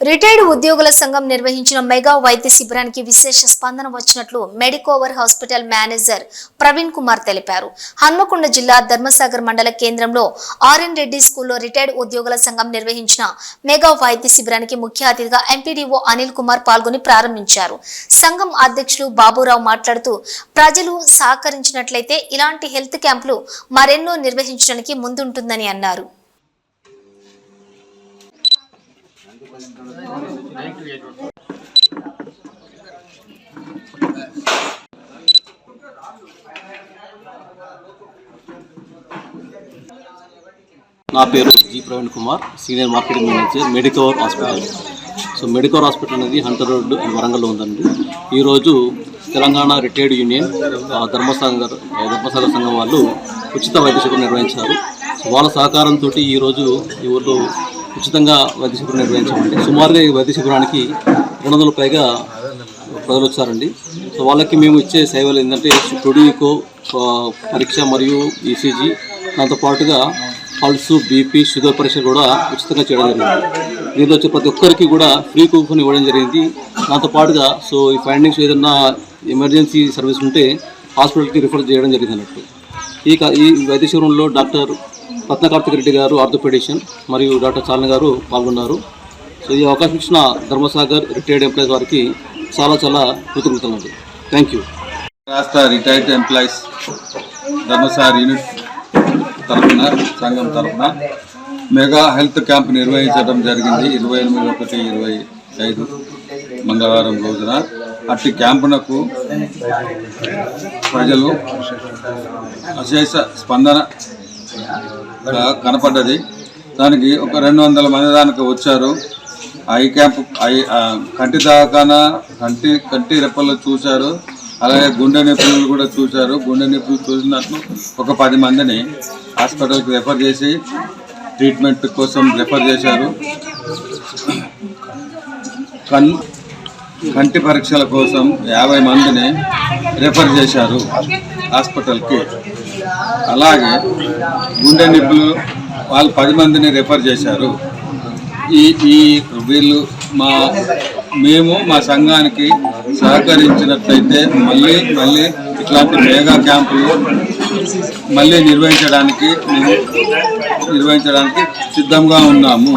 Retired ఉద్యోగుల సంఘం నిర్వహించిన మెగా వైద్య శిబిరానికి విశేష స్పందన వచ్చినట్లు Medicover hospital manager Praveen Kumar తెలిపారు. హన్మకొండ జిల్లా ధర్మసాగర్ మండల కేంద్రంలో ఆర్ఎన్ రెడ్డి స్కూల్లో రిటైర్డ్ ఉద్యోగుల సంఘం నిర్వహించిన మెగా వైద్య శిబిరానికి ముఖ్య అతిథిగా ఎంపీడీఓ అనిల్ కుమార్ పాల్గొని ప్రారంభించారు. సంఘం అధ్యక్షులు బాబురావు మాట్లాడుతూ ప్రజలు సహకరించినట్లయితే ఇలాంటి హెల్త్ క్యాంపులు మరెన్నో నిర్వహించడానికి ముందుంటుందని అన్నారు. నా పేరు G Praveen Kumar, senior marketing manager Medicover hospital. So Medicover hospital అనేది హంటర్ రోడ్ వరంగల్లో ఉందండి. ఈరోజు తెలంగాణ రిటైర్డ్ యూనియన్ ధర్మసాగర్ సంఘం వాళ్ళు ఉచిత వైద్య శిబిరం నిర్వహించారు. సో వాళ్ళ సహకారంతో ఈరోజు ఈ ఊళ్ళో ఉచితంగా వైద్య శిబిరం నిర్వహించామండి. సుమారుగా ఈ వైద్య శిబిరానికి 200 పైగా ప్రజలు వచ్చారండి. సో వాళ్ళకి మేము ఇచ్చే సేవలు ఏంటంటే టొడికో పరీక్ష మరియు ఈసీజీ, దాంతోపాటుగా పల్సు, బీపీ, షుగర్ పరీక్ష కూడా ఉచితంగా చేయడం జరిగింది. దీనిలో వచ్చే ప్రతి ఒక్కరికి కూడా ఫ్రీ కూపన్ ఇవ్వడం జరిగింది. దాంతోపాటుగా సో ఈ ఫైండింగ్స్ ఏదన్నా ఎమర్జెన్సీ సర్వీస్ ఉంటే హాస్పిటల్కి రిఫర్ చేయడం జరిగింది అన్నట్టు. ఈ వైద్య శిబిరంలో డాక్టర్ రత్నకార్తిక రెడ్డి గారు ఆర్థోపెడిషియన్ మరియు డాక్టర్ చాలన గారు పాల్గొన్నారు. సో ఈ అవకాశం ఇచ్చిన ధర్మసాగర్ రిటైర్డ్ ఎంప్లాయీస్ వారికి చాలా కృతజ్ఞతలు. Thank you. రాష్ట్ర రిటైర్డ్ ఎంప్లాయీస్ ధర్మసాగర్ యూనిట్ తరఫున సంఘం తరఫున మెగా హెల్త్ క్యాంప్ నిర్వహించడం జరిగింది 28/1/25 మంగళవారం రోజున. అట్టి క్యాంపునకు ప్రజలు అశేష స్పందన కనపడ్డది. దానికి ఒక 200 మంది దానికి వచ్చారు. ఐ క్యాంప్ కంటి దవాఖాన కంటి రెప్పలు చూశారు. అలాగే గుండె నొప్పులు కూడా చూశారు. గుండె నొప్పులు చూసినట్లు ఒక 10 మందిని హాస్పిటల్కి రెఫర్ చేసి ట్రీట్మెంట్ కోసం రెఫర్ చేశారు. కంటి పరీక్షల కోసం 50 మందిని రెఫర్ చేశారు హాస్పిటల్కి. అలాగే గుండె నొప్పులు వాళ్ళు 10 మందిని రెఫర్ చేశారు. వీళ్ళు మేము మా సంఘానికి సహకరించినట్లయితే మళ్ళీ ఇట్లాంటి మెగా క్యాంపులు మళ్ళీ నిర్వహించడానికి సిద్ధంగా ఉన్నాము.